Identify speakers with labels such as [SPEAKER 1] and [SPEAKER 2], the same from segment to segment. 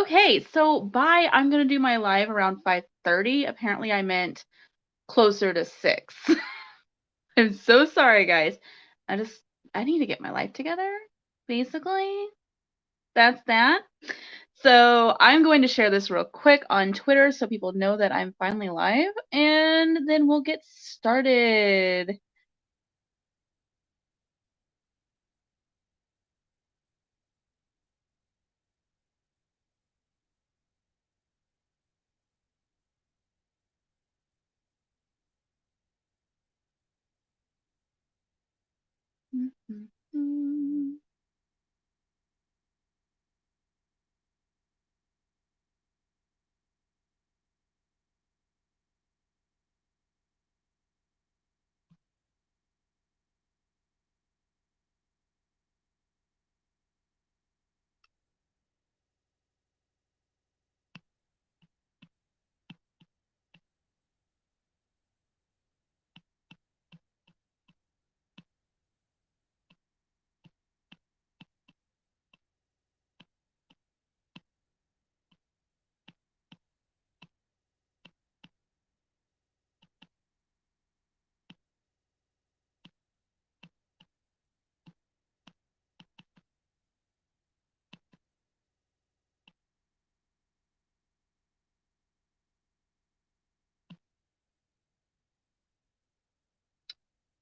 [SPEAKER 1] Okay, so I'm gonna do my live around 5:30. Apparently I meant closer to 6. I'm so sorry, guys. I need to get my life together, basically. That's that. So I'm going to share this real quick on Twitter so people know that I'm finally live, and then we'll get started.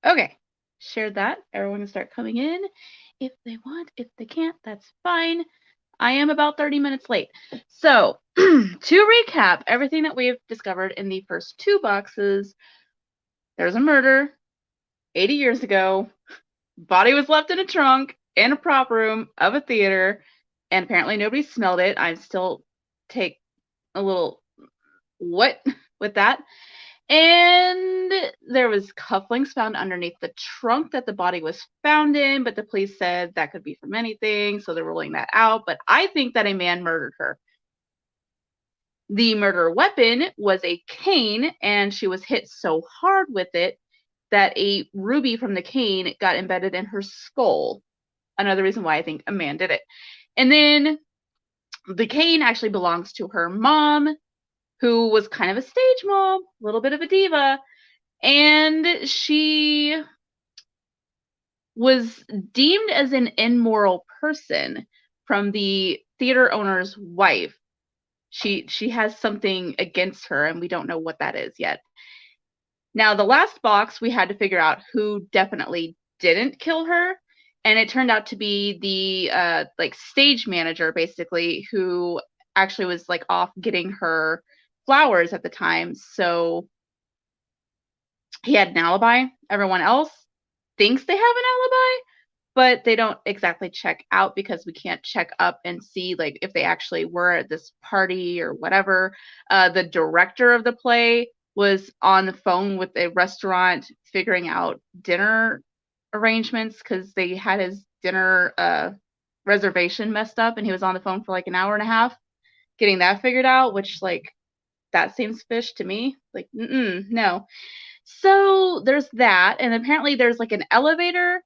[SPEAKER 1] Okay, share that. Everyone can start coming in if they want. If they can't, that's fine. I am about 30 minutes late. So, to recap everything that we've discovered in the first 2 boxes, there's a murder 80 years ago. Body was left in a trunk in a prop room of a theater, and apparently nobody smelled it. I still take a little what with that. And there was cufflinks found underneath the trunk that the body was found in, but the police said that could be from anything, so they're ruling that out. But I think that a man murdered her. The murder weapon was a cane, and she was hit so hard with it that a ruby from the cane got embedded in her skull. Another reason why I think a man did it. And then the cane actually belongs to her mom, who was kind of a stage mom, a little bit of a diva, and she was deemed as an immoral person from the theater owner's wife. She has something against her, and we don't know what that is yet. Now, the last box, we had to figure out who definitely didn't kill her, and it turned out to be the like stage manager, basically, who actually was like off getting her flowers at the time. So he had an alibi. Everyone else thinks they have an alibi, but they don't exactly check out because we can't check up and see like if they actually were at this party or whatever. The director of the play was on the phone with a restaurant figuring out dinner arrangements because they had his dinner reservation messed up, and he was on the phone for like an hour and a half getting that figured out, which like that seems fish to me. Like, no. So there's that, and apparently there's like an elevator,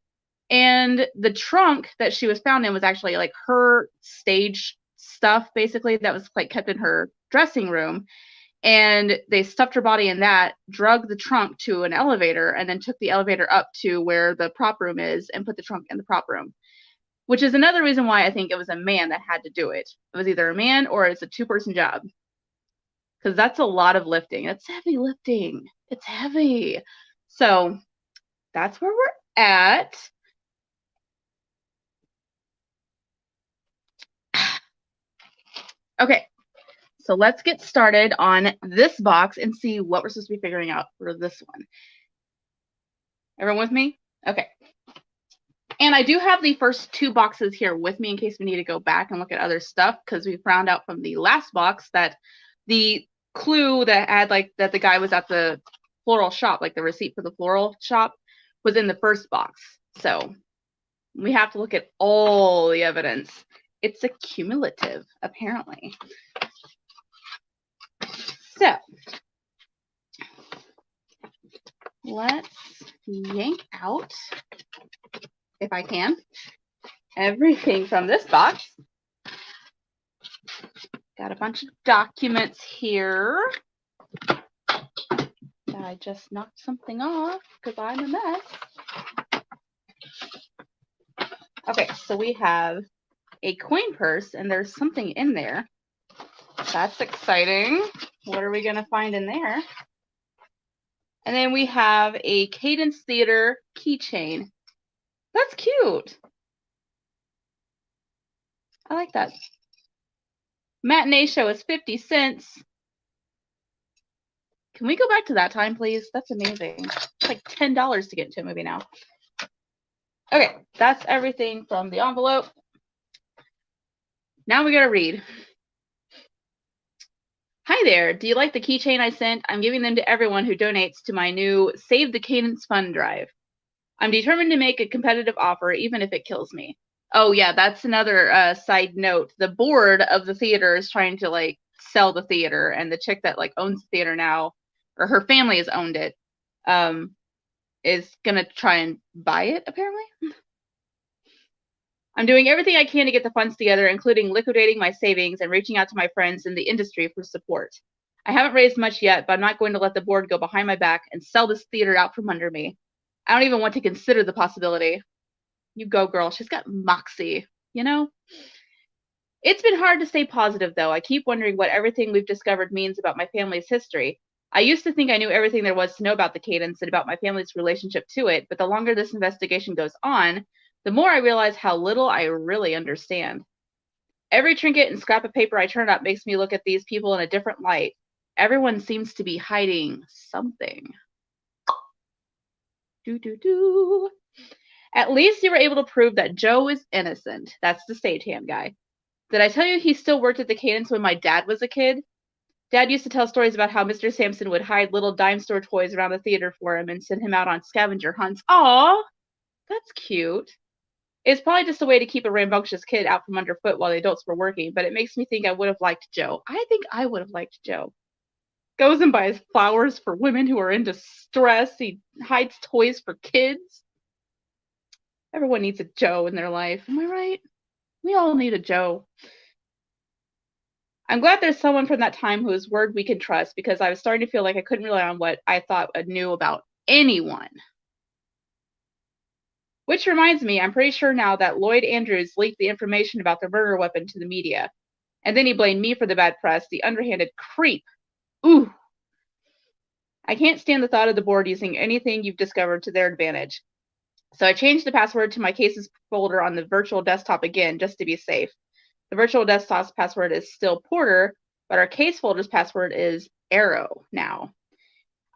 [SPEAKER 1] and the trunk that she was found in was actually like her stage stuff, basically, that was like kept in her dressing room. And they stuffed her body in that, drug the trunk to an elevator, and then took the elevator up to where the prop room is and put the trunk in the prop room. Which is another reason why I think it was a man that had to do it. It was either a man or it's a 2-person job. Because that's a lot of lifting. It's heavy lifting. It's heavy. So that's where we're at. Okay, so let's get started on this box and see what we're supposed to be figuring out for this one. Everyone with me? Okay. And I do have the first 2 boxes here with me in case we need to go back and look at other stuff, because we found out from the last box that the clue that had like that the guy was at the floral shop, like the receipt for the floral shop, was in the first box. So we have to look at all the evidence. It's a cumulative, apparently. So let's yank out, if I can, everything from this box. Got a bunch of documents here. I just knocked something off because I'm a mess. Okay, so we have a coin purse, and there's something in there. That's exciting. What are we going to find in there? And then we have a Cadence Theater keychain. That's cute. I like that. Matinee show is 50 cents. Can we go back to that time, please? That's amazing. It's like $10 to get into a movie now. Okay, that's everything from the envelope. Now we gotta read. Hi there. Do you like the keychain I sent? I'm giving them to everyone who donates to my new Save the Cadence Fund drive. I'm determined to make a competitive offer, even if it kills me. Oh yeah, that's another side note. The board of the theater is trying to like sell the theater, and the chick that like owns the theater now, or her family has owned it, is gonna try and buy it apparently. I'm doing everything I can to get the funds together, including liquidating my savings and reaching out to my friends in the industry for support. I haven't raised much yet, but I'm not going to let the board go behind my back and sell this theater out from under me. I don't even want to consider the possibility. You go, girl. She's got moxie, you know? It's been hard to stay positive, though. I keep wondering what everything we've discovered means about my family's history. I used to think I knew everything there was to know about the Cadence and about my family's relationship to it, but the longer this investigation goes on, the more I realize how little I really understand. Every trinket and scrap of paper I turn up makes me look at these people in a different light. Everyone seems to be hiding something. At least you were able to prove that Joe is innocent. That's the stagehand guy. Did I tell you he still worked at the Cadence when my dad was a kid? Dad used to tell stories about how Mr. Sampson would hide little dime store toys around the theater for him and send him out on scavenger hunts. Aw, that's cute. It's probably just a way to keep a rambunctious kid out from underfoot while the adults were working, but it makes me think I would have liked Joe. I think I would have liked Joe. Goes and buys flowers for women who are in distress. He hides toys for kids. Everyone needs a Joe in their life. Am I right? We all need a Joe. I'm glad there's someone from that time whose word we can trust, because I was starting to feel like I couldn't rely on what I thought I knew about anyone. Which reminds me, I'm pretty sure now that Lloyd Andrews leaked the information about the murder weapon to the media. And then he blamed me for the bad press, the underhanded creep. Ooh. I can't stand the thought of the board using anything you've discovered to their advantage. So I changed the password to my cases folder on the virtual desktop again, just to be safe. The virtual desktop's password is still Porter, but our case folder's password is Arrow now.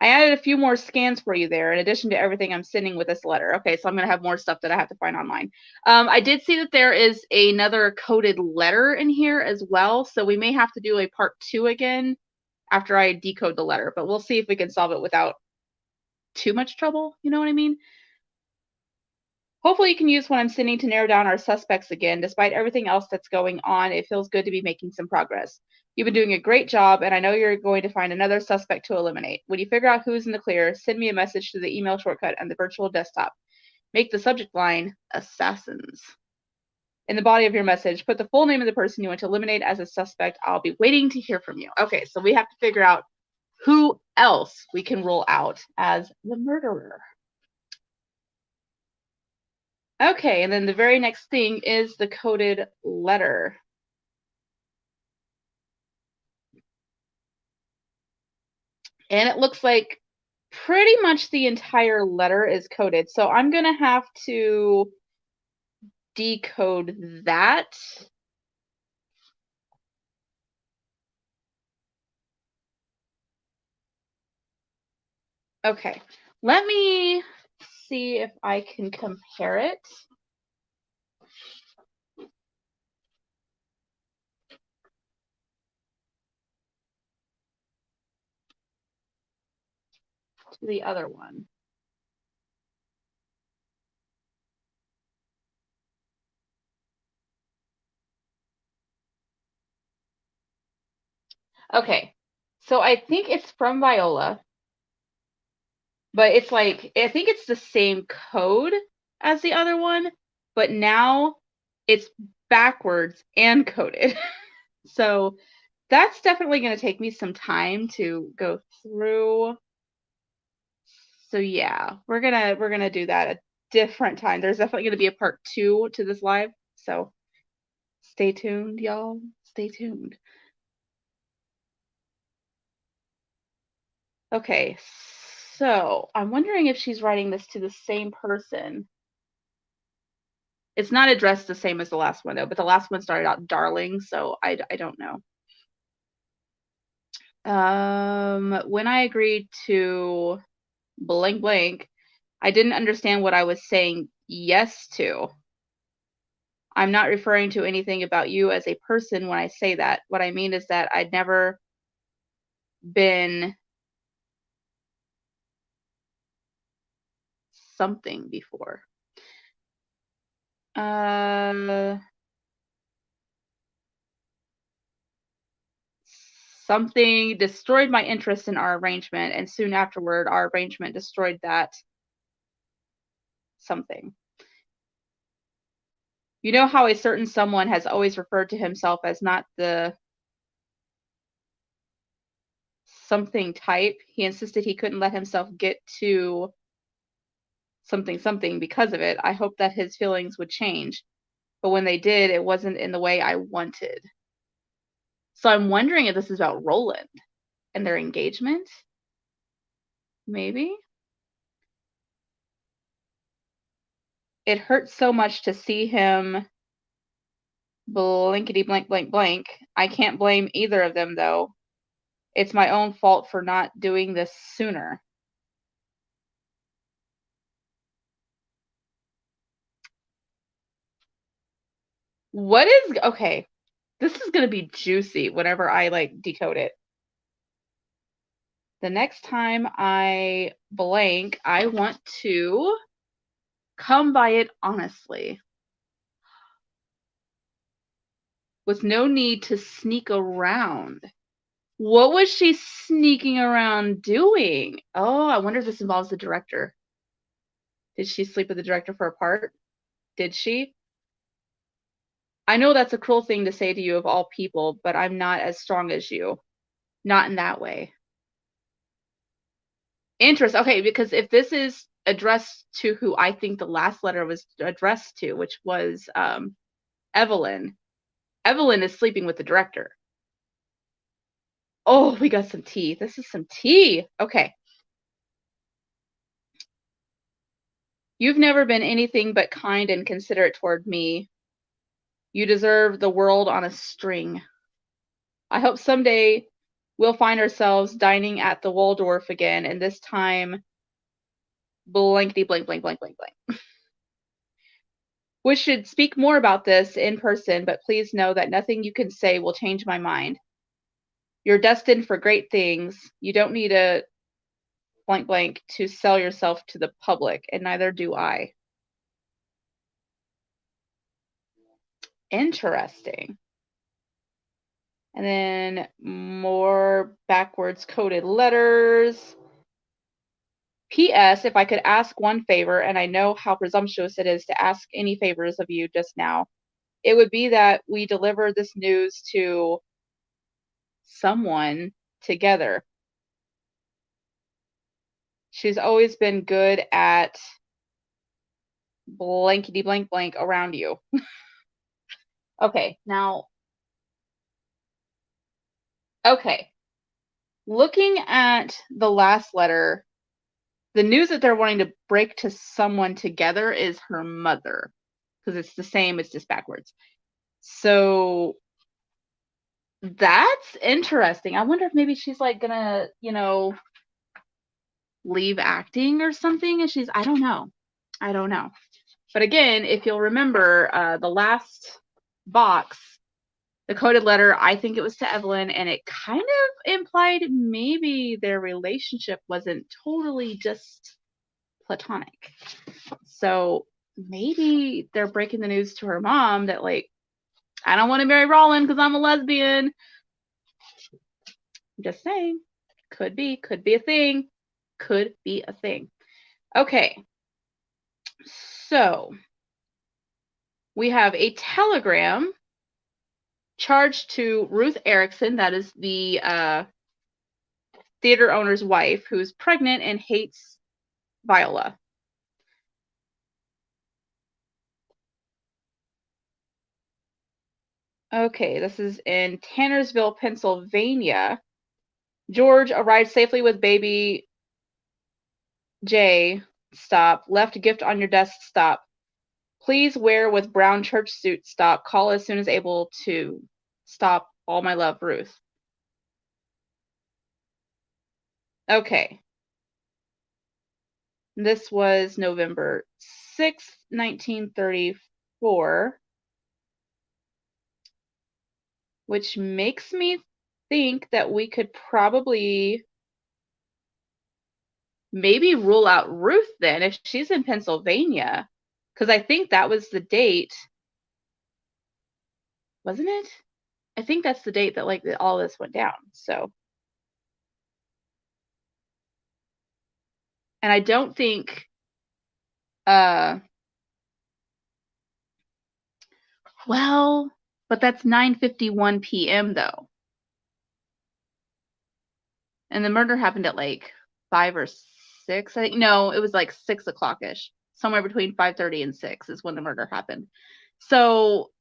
[SPEAKER 1] I added a few more scans for you there, in addition to everything I'm sending with this letter. Okay, so I'm going to have more stuff that I have to find online. I did see that there is another coded letter in here as well, so we may have to do a part 2 again after I decode the letter, but we'll see if we can solve it without too much trouble, you know what I mean? Hopefully you can use what I'm sending to narrow down our suspects again. Despite everything else that's going on, it feels good to be making some progress. You've been doing a great job, and I know you're going to find another suspect to eliminate. When you figure out who's in the clear, send me a message to the email shortcut on the virtual desktop. Make the subject line Assassins. In the body of your message, put the full name of the person you want to eliminate as a suspect. I'll be waiting to hear from you. Okay, so we have to figure out who else we can rule out as the murderer. Okay, and then the very next thing is the coded letter. And it looks like pretty much the entire letter is coded. So I'm going to have to decode that. Okay, let me see if I can compare it. To the other one. Okay, so I think it's from Viola, but it's like, I think it's the same code as the other one, but now it's backwards and coded. So That's definitely going to take me some time to go through. So yeah, we're gonna do that a different time. There's definitely gonna be a part 2 to this live. So stay tuned, y'all. Stay tuned. Okay, so I'm wondering if she's writing this to the same person. It's not addressed the same as the last one though, but the last one started out darling, so I don't know. When I agreed to blank blank, I didn't understand what I was saying yes to. I'm not referring to anything about you as a person when I say that. What I mean is that I'd never been something before. Something destroyed my interest in our arrangement, and soon afterward, our arrangement destroyed that something. You know how a certain someone has always referred to himself as not the something type? He insisted he couldn't let himself get to something something because of it. I hoped that his feelings would change, but when they did, it wasn't in the way I wanted. So I'm wondering if this is about Roland and their engagement. Maybe. It hurts so much to see him blankety blank blank blank. I can't blame either of them though. It's my own fault for not doing this sooner. What is okay? This is gonna be juicy whenever I like decode it. The next time I blank, I want to come by it honestly, with no need to sneak around. What was she sneaking around doing? Oh, I wonder if this involves the director. Did she sleep with the director for a part? Did she? I know that's a cruel thing to say to you of all people, but I'm not as strong as you. Not in that way. Interest. Okay, because if this is addressed to who I think the last letter was addressed to, which was Evelyn, Evelyn is sleeping with the director. Oh, we got some tea. This is some tea. Okay. You've never been anything but kind and considerate toward me. You deserve the world on a string. I hope someday we'll find ourselves dining at the Waldorf again, and this time blankety blank blank blank blank blank. We should speak more about this in person, but please know that nothing you can say will change my mind. You're destined for great things. You don't need a blank blank to sell yourself to the public, and neither do I. Interesting. And then more backwards coded letters. P.S. If I could ask one favor, and I know how presumptuous it is to ask any favors of you just now, it would be that we deliver this news to someone together. She's always been good at blankety blank blank around you. Okay, now, okay. Looking at the last letter, the news that they're wanting to break to someone together is her mother, because it's the same, it's just backwards. So that's interesting. I wonder if maybe she's like gonna, leave acting or something. And I don't know. I don't know. But again, if you'll remember the last box, the coded letter, I think it was to Evelyn, and it kind of implied maybe their relationship wasn't totally just platonic. So maybe they're breaking the news to her mom that, like, I don't want to marry Roland because I'm a lesbian. I'm just saying. Could be a thing. Could be a thing. Okay. So we have a telegram charged to Ruth Erickson, that is the theater owner's wife, who's pregnant and hates Viola. Okay, this is in Tannersville, Pennsylvania. George arrived safely with baby J. Stop. Left gift on your desk. Stop. Please wear with brown church suit. Stop. Call as soon as able to. Stop. All my love, Ruth. Okay. This was November 6th, 1934, which makes me think that we could probably maybe rule out Ruth then if she's in Pennsylvania, because I think that was the date, wasn't it? I think that's the date that like all this went down. So, and I don't think well, but that's 9:51 p.m. though. And the murder happened at like 5 or 6. I think no, it was like 6 o'clock-ish. Somewhere between 5:30 and 6 is when the murder happened. So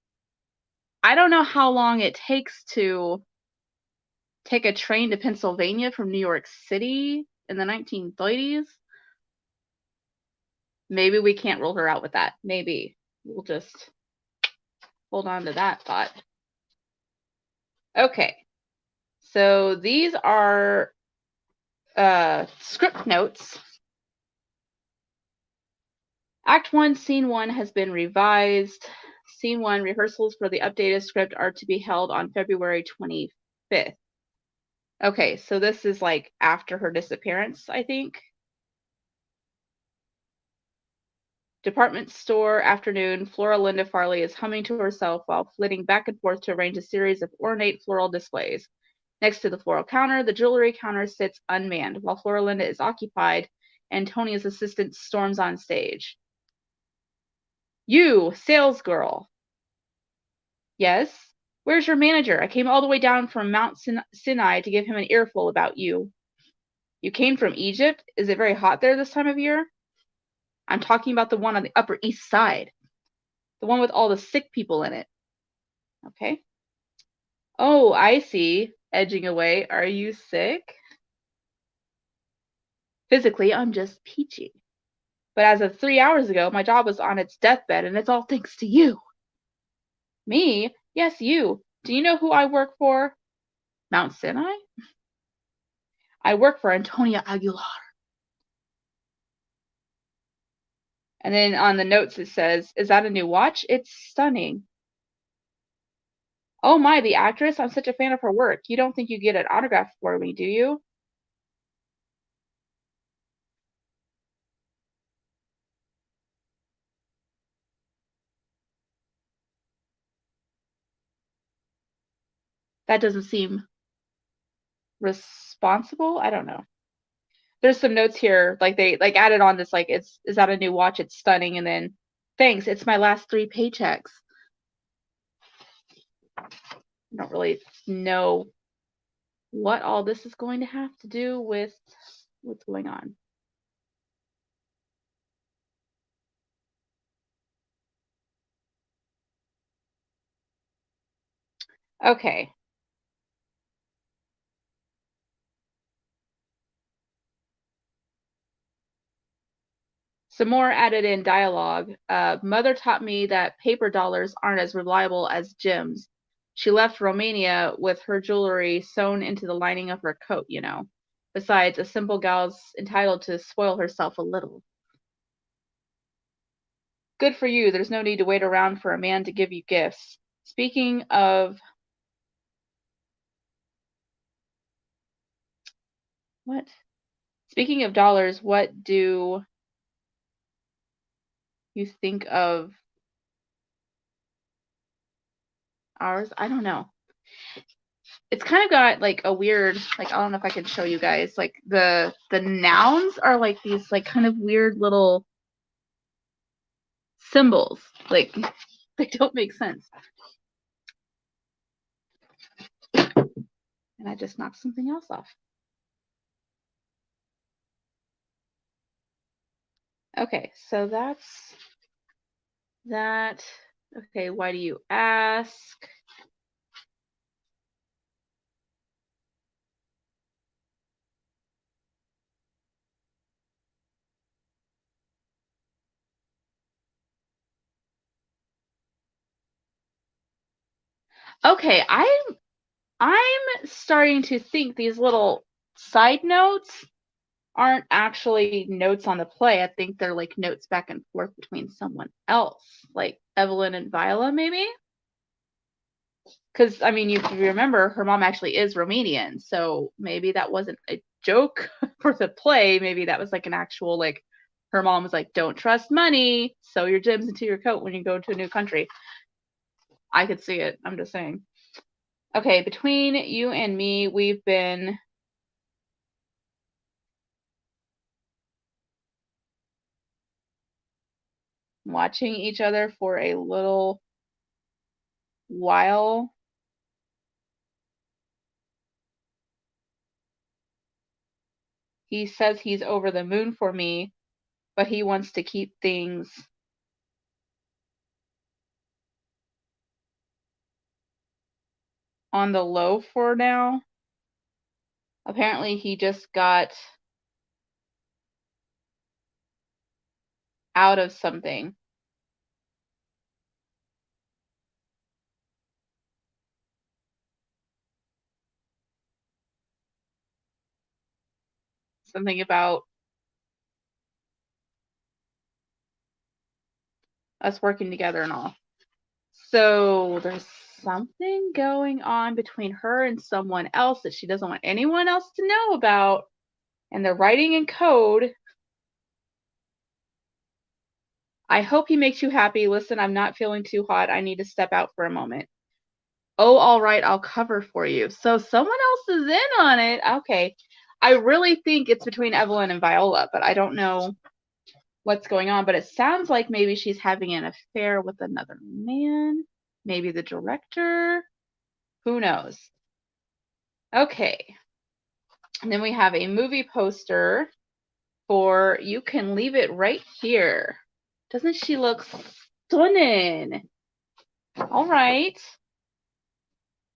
[SPEAKER 1] I don't know how long it takes to take a train to Pennsylvania from New York City in the 1930s. Maybe we can't rule her out with that. Maybe. We'll just hold on to that thought. Okay. So these are script notes. Act 1, Scene 1 has been revised. Scene 1 rehearsals for the updated script are to be held on February 25th. Okay, so this is like after her disappearance, I think. Department store afternoon. Flora Linda Farley is humming to herself while flitting back and forth to arrange a series of ornate floral displays. Next to the floral counter, the jewelry counter sits unmanned, while Flora Linda is occupied, Antonia's assistant storms on stage. You, sales girl. Yes? Where's your manager? I came all the way down from Mount Sinai to give him an earful about you. You came from Egypt? Is it very hot there this time of year? I'm talking about the one on the Upper East Side. The one with all the sick people in it. Okay. Oh, I see. Edging away. Are you sick? Physically, I'm just peachy. But as of 3 hours ago, my job was on its deathbed, and it's all thanks to you. Me? Yes, you. Do you know who I work for? Mount Sinai? I work for Antonia Aguilar. And then on the notes it says, is that a new watch? It's stunning. Oh my, the actress? I'm such a fan of her work. You don't think you get an autograph for me, do you? That doesn't seem responsible. I don't know. There's some notes here, like they like added on this, like is that a new watch? It's stunning. And then thanks, it's my last 3 paychecks. I don't really know what all this is going to have to do with what's going on. Okay. Some more added in dialogue. Mother taught me that paper dollars aren't as reliable as gems. She left Romania with her jewelry sewn into the lining of her coat, you know. Besides, a simple gal's entitled to spoil herself a little. Good for you. There's no need to wait around for a man to give you gifts. Speaking of what? Speaking of dollars, what do you think of ours? I don't know. It's kind of got like a weird, like I don't know if I can show you guys. Like the nouns are like these like kind of weird little symbols. Like they don't make sense. And I just knocked something else off. Okay, so that's that. Okay, why do you ask? Okay, I'm starting to think these little side notes aren't actually notes on the play. I think they're like notes back and forth between someone else, like Evelyn and Viola, maybe. Because I mean, if you remember, her mom actually is Romanian, so maybe that wasn't a joke for the play. Maybe that was like an actual like. Her mom was like, "Don't trust money. Sew your gems into your coat when you go to a new country." I could see it. I'm just saying. Okay, between you and me, we've been watching each other for a little while. He says he's over the moon for me, but he wants to keep things on the low for now. Apparently, he just got out of something. Something about us working together and all. So there's something going on between her and someone else that she doesn't want anyone else to know about. And they're writing in code. I hope he makes you happy. Listen, I'm not feeling too hot. I need to step out for a moment. Oh, all right, I'll cover for you. So someone else is in on it. Okay. I really think it's between Evelyn and Viola, but I don't know what's going on. But it sounds like maybe she's having an affair with another man. Maybe the director. Who knows? Okay. And then we have a movie poster for You Can Leave It Right Here. Doesn't she look stunning? All right.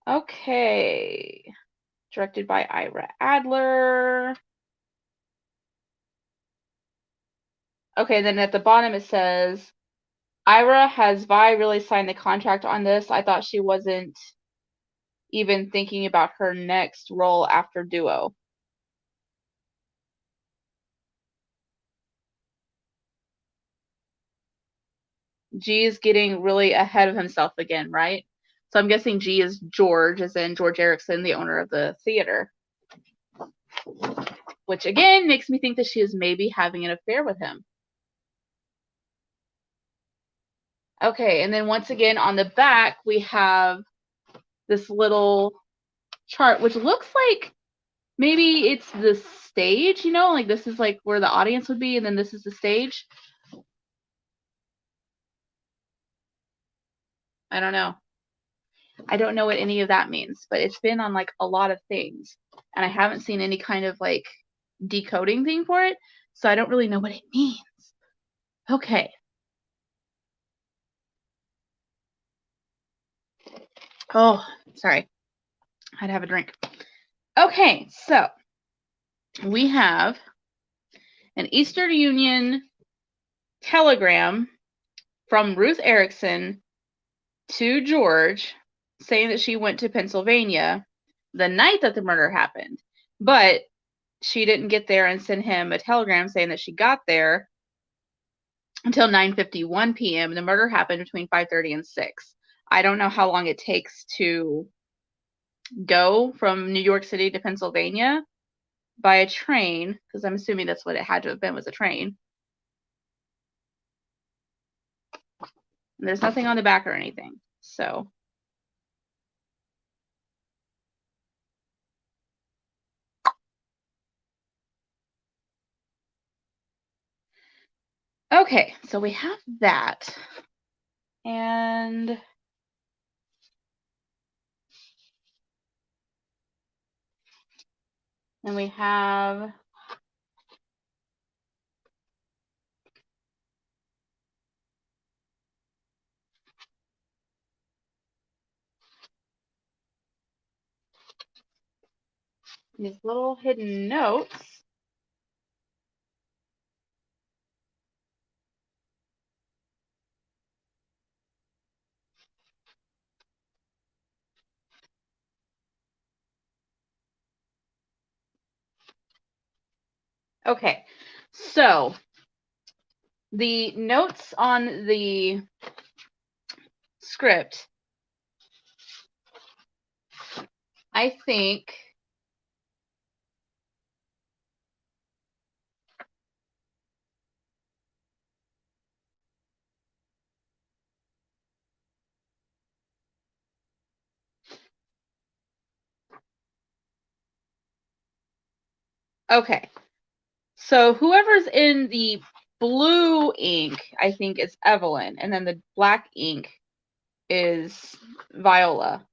[SPEAKER 1] Okay. Directed by Ira Adler. Okay, then at the bottom it says, Ira, has Vi really signed the contract on this? I thought she wasn't even thinking about her next role after Duo. G is getting really ahead of himself again, right? So I'm guessing G is George, as in George Erickson, the owner of the theater. Which again makes me think that she is maybe having an affair with him. Okay, and then once again on the back we have this little chart, which looks like maybe it's the stage, you know, like this is like where the audience would be, and then this is the stage. I don't know. I don't know what any of that means, but it's been on like a lot of things, and I haven't seen any kind of like decoding thing for it, so I don't really know what it means. Okay. Oh, sorry. I had to have a drink. Okay, so we have an Eastern Union telegram from Ruth Erickson to George saying that she went to Pennsylvania the night that the murder happened, but she didn't get there and send him a telegram saying that she got there until 9:51 p.m. The murder happened between 5:30 and 6. I don't know how long it takes to go from New York City to Pennsylvania by a train, because I'm assuming that's what it had to have been, was a train. And there's nothing on the back or anything. So okay, so we have that. And And we have these little hidden notes. Okay, so the notes on the script, I think okay. So whoever's in the blue ink, I think is Evelyn, and then the black ink is Viola.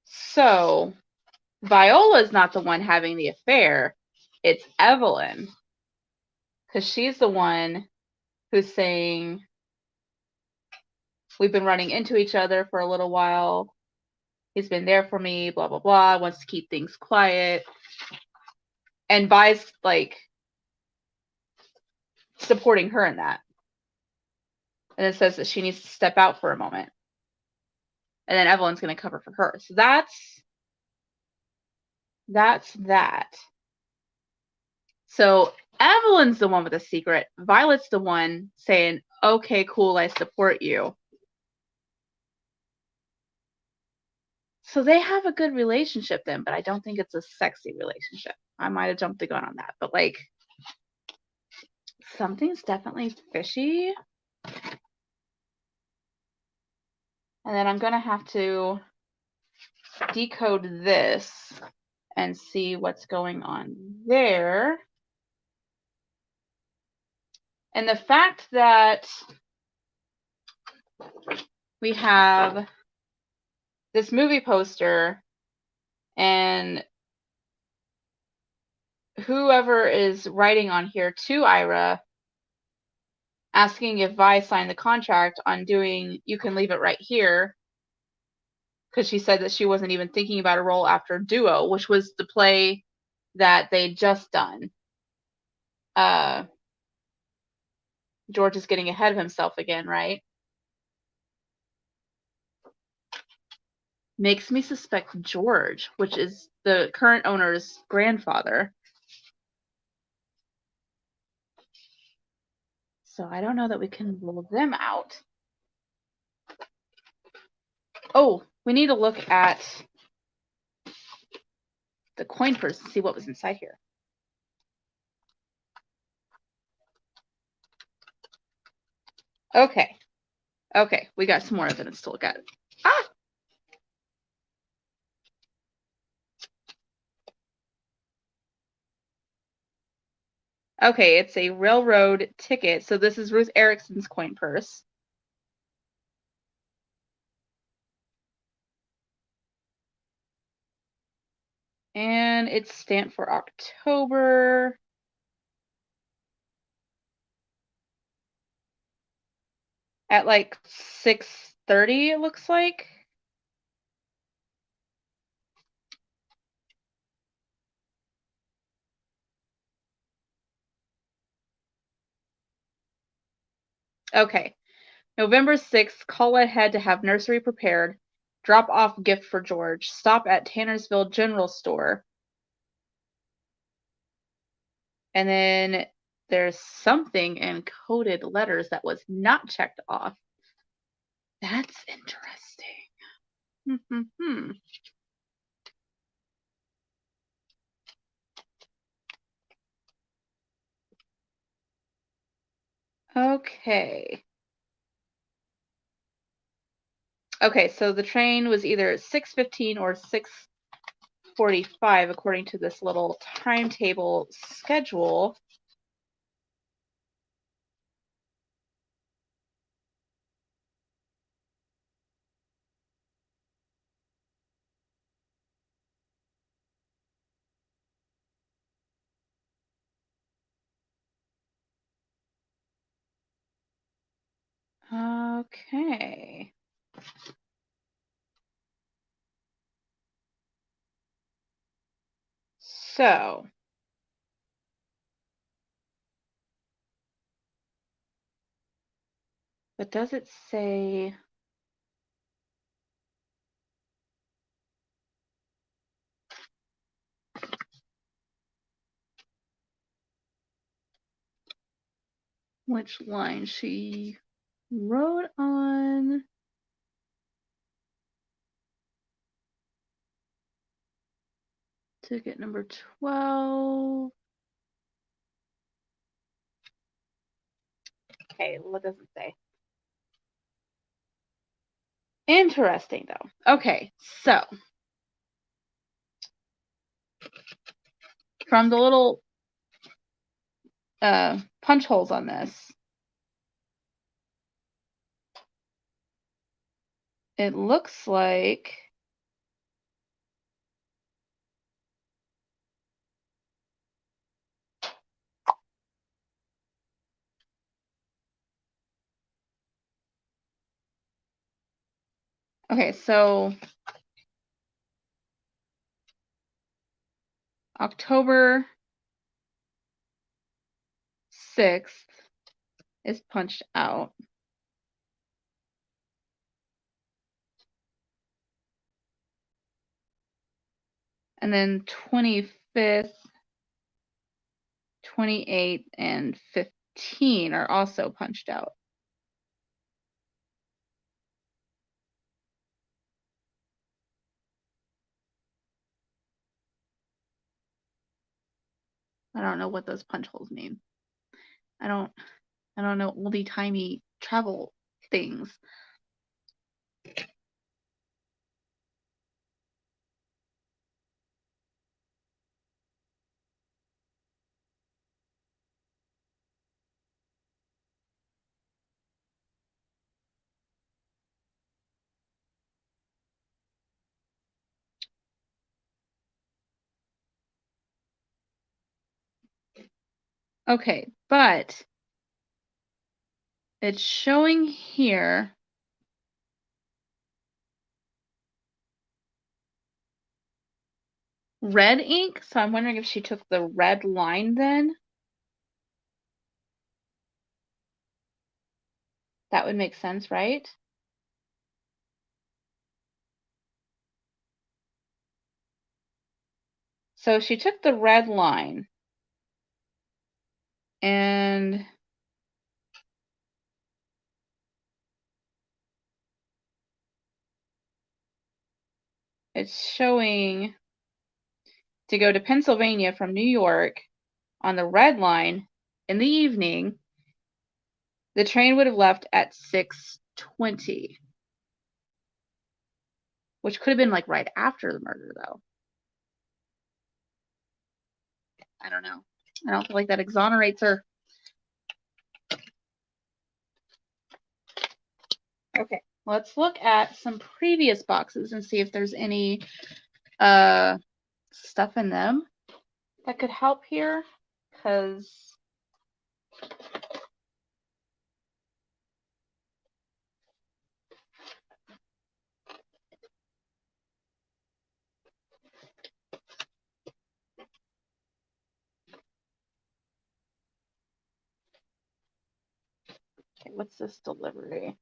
[SPEAKER 1] So Viola's not the one having the affair, it's Evelyn. Because she's the one who's saying, we've been running into each other for a little while. He's been there for me, blah, blah, blah, wants to keep things quiet. And Vi's like supporting her in that. And it says that she needs to step out for a moment. And then Evelyn's going to cover for her. So that's that. So Evelyn's the one with the secret. Violet's the one saying, okay, cool, I support you. So they have a good relationship then, but I don't think it's a sexy relationship. I might have jumped the gun on that, but like something's definitely fishy. And then I'm going to have to decode this and see what's going on there. And the fact that we have this movie poster and whoever is writing on here to Ira asking if Vi signed the contract on doing You Can Leave It Right Here, because she said that she wasn't even thinking about a role after Duo, which was the play that they'd just done. George is getting ahead of himself again, right? Makes me suspect George, which is the current owner's grandfather. So I don't know that we can rule them out. Oh, we need to look at the coin purse and see what was inside here. Okay. Okay, we got some more evidence to look at. Ah! Okay, it's a railroad ticket. So this is Ruth Erickson's coin purse. And it's stamped for October. At like 6:30, it looks like. Okay. November 6th, call ahead to have nursery prepared. Drop off gift for George. Stop at Tannersville General Store. And then there's something in coded letters that was not checked off. That's interesting. Okay. Okay, so the train was either 6:15 or 6:45 according to this little timetable schedule. Okay. So, but does it say which line she wrote on? Ticket number 12. Okay, what does it say? Interesting, though. Okay, so from the little punch holes on this, it looks like okay, so October 6th is punched out. And then 25th, 28th, and 15 are also punched out. I don't know what those punch holes mean. I don't know oldie-timey travel things. Okay, but it's showing here red ink, so I'm wondering if she took the red line then. That would make sense, right? So she took the red line and it's showing to go to Pennsylvania from New York on the red line in the evening. The train would have left at 6:20, which could have been like right after the murder, though. I don't know. I don't feel like that exonerates her. Okay, let's look at some previous boxes and see if there's any stuff in them that could help here, because okay, what's this delivery?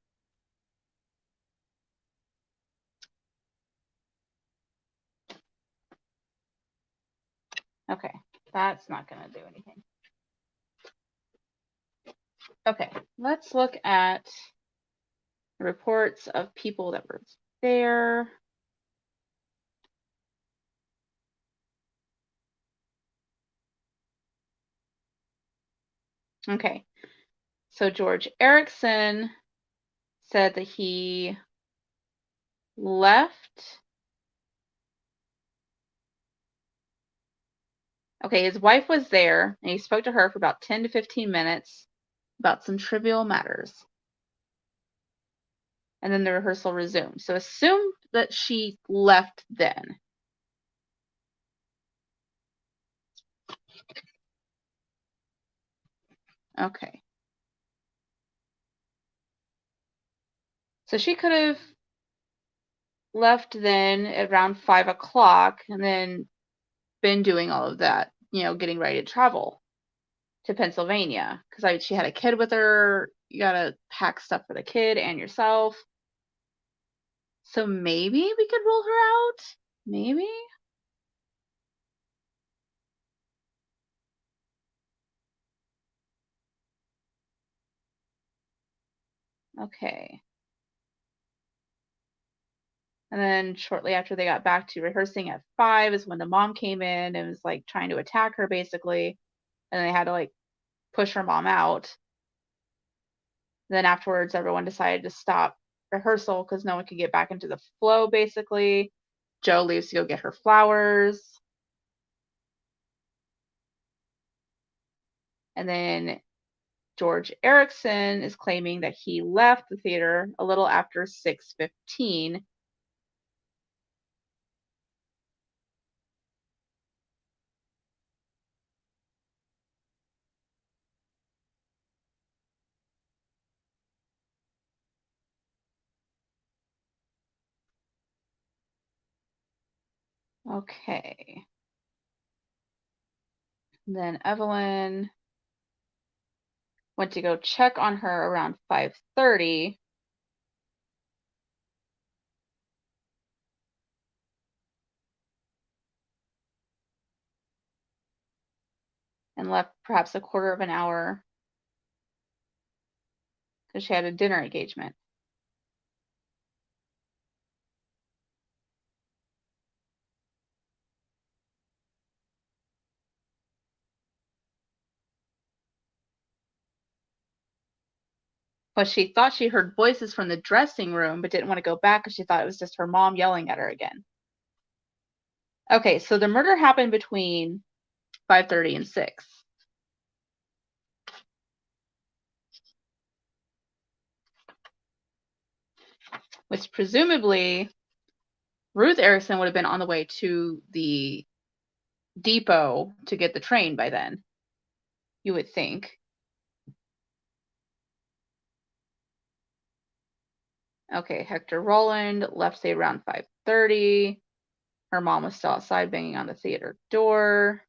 [SPEAKER 1] Okay, that's not going to do anything. Okay, let's look at the reports of people that were there. Okay, so George Erickson said that he left. Okay, his wife was there, and he spoke to her for about 10 to 15 minutes about some trivial matters. And then the rehearsal resumed. So assume that she left then. Okay. So she could have left then at around 5 o'clock and then been doing all of that, getting ready to travel to Pennsylvania. Because she had a kid with her. You got to pack stuff for the kid and yourself. So maybe we could rule her out? Maybe? Okay. And then shortly after they got back to rehearsing at 5 is when the mom came in and was like trying to attack her basically. And they had to like push her mom out. Then afterwards, everyone decided to stop rehearsal because no one could get back into the flow basically. Jo leaves to go get her flowers. And then George Erickson is claiming that he left the theater a little after 6:15. Okay. And then Evelyn went to go check on her around 5:30. And left perhaps a quarter of an hour because she had a dinner engagement. But she thought she heard voices from the dressing room, but didn't want to go back because she thought it was just her mom yelling at her again. Okay, so the murder happened between 5:30 and 6. Which presumably Ruth Erickson would have been on the way to the depot to get the train by then, you would think. Okay, Hector Rowland left, say, around 5:30. Her mom was still outside banging on the theater door.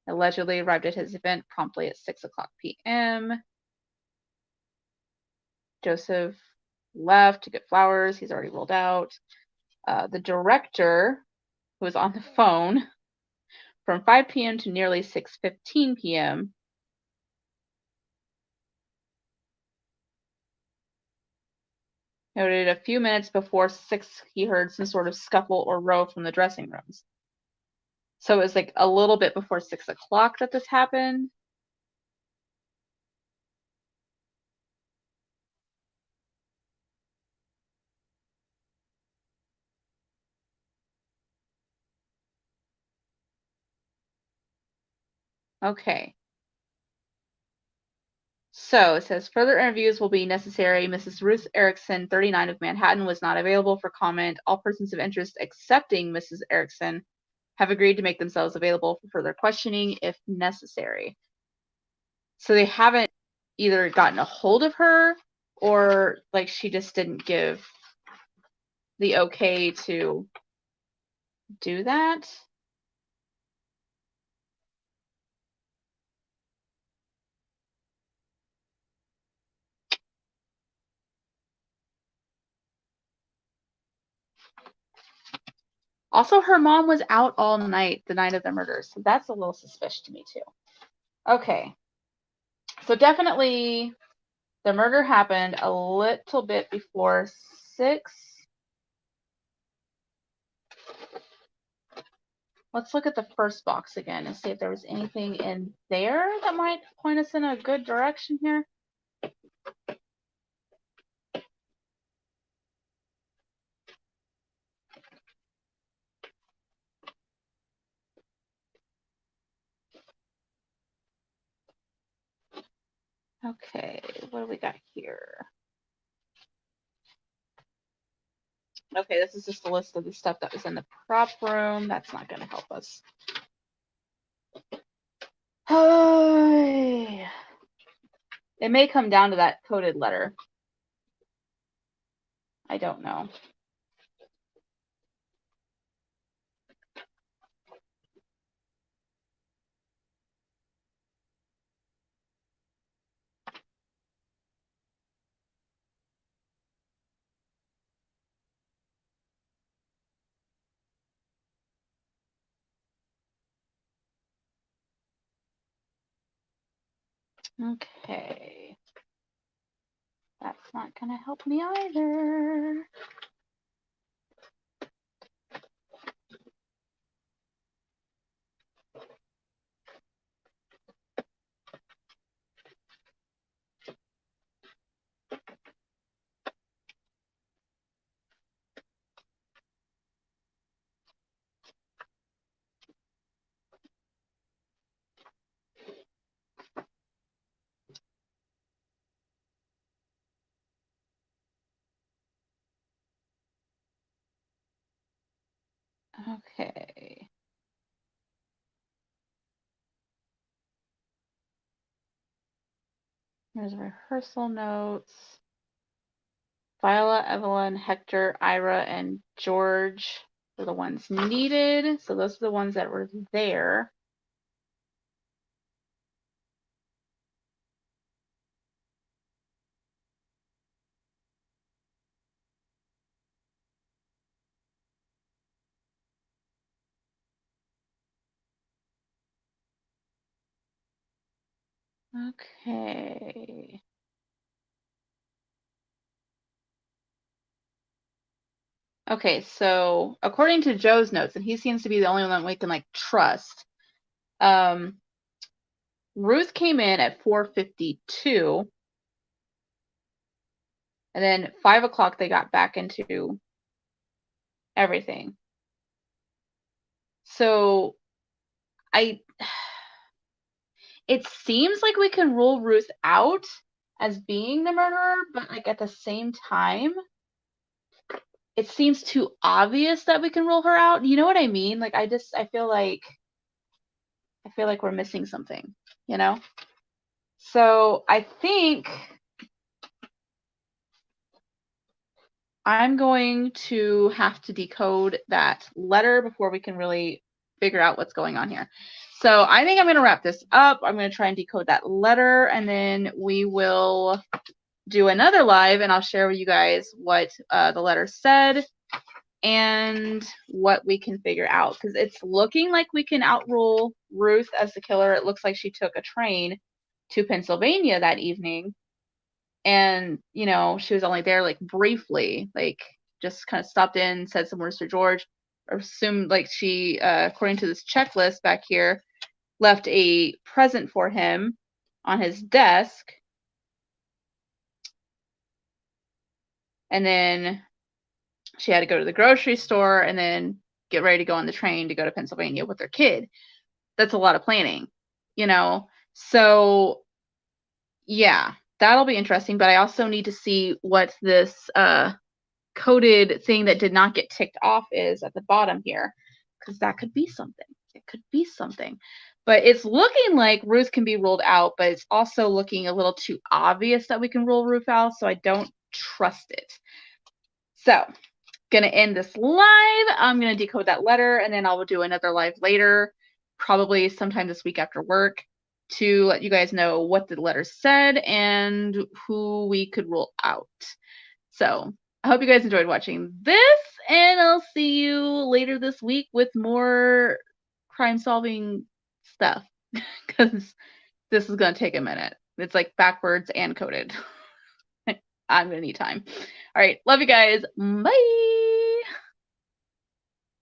[SPEAKER 1] Allegedly arrived at his event promptly at 6 o'clock p.m. Joseph left to get flowers. He's already rolled out. The director, who was on the phone from 5 p.m. to nearly 6:15 p.m., noted a few minutes before 6 he heard some sort of scuffle or row from the dressing rooms. So it was like a little bit before 6 o'clock that this happened. Okay. So it says further interviews will be necessary. Mrs. Ruth Erickson, 39 of Manhattan, was not available for comment. All persons of interest excepting Mrs. Erickson have agreed to make themselves available for further questioning if necessary. So they haven't either gotten a hold of her or like she just didn't give the okay to do that. Also, her mom was out all night the night of the murder, so that's a little suspicious to me too. Okay. So definitely the murder happened a little bit before 6. Let's look at the first box again and see if there was anything in there that might point us in a good direction here. Okay, what do we got here? Okay, this is just a list of the stuff that was in the prop room. That's not going to help us. It may come down to that coded letter. I don't know. Okay. That's not going to help me either. Okay. There's rehearsal notes. Viola, Evelyn, Hector, Ira, and George were the ones needed. So those are the ones that were there. Okay. Okay, so according to Joe's notes, and he seems to be the only one that we can like trust, Ruth came in at 4:52, and then 5 o'clock they got back into everything. So it seems like we can rule Ruth out as being the murderer, but like at the same time, it seems too obvious that we can rule her out. You know what I mean? Like I feel like we're missing something, you know? So I think I'm going to have to decode that letter before we can really figure out what's going on here. So I think I'm going to wrap this up. I'm going to try and decode that letter, and then we will do another live, and I'll share with you guys what the letter said and what we can figure out, because it's looking like we can outrule Ruth as the killer. It looks like she took a train to Pennsylvania that evening, and you know, she was only there like briefly, like just kind of stopped in, said some words to George, or assumed like she according to this checklist back here, left a present for him on his desk, and then she had to go to the grocery store and then get ready to go on the train to go to Pennsylvania with her kid. That's a lot of planning, you know? So yeah, that'll be interesting, but I also need to see what this coded thing that did not get ticked off is at the bottom here, because that could be something. It could be something. But it's looking like Ruth can be ruled out, but it's also looking a little too obvious that we can rule Ruth out, so I don't trust it. So gonna end this live. I'm gonna decode that letter, and then I'll do another live later, probably sometime this week after work, to let you guys know what the letter said and who we could rule out. So I hope you guys enjoyed watching this, and I'll see you later this week with more crime solving stuff, because this is gonna take a minute. It's like backwards and coded. I'm gonna need time. All right, love you guys. Bye.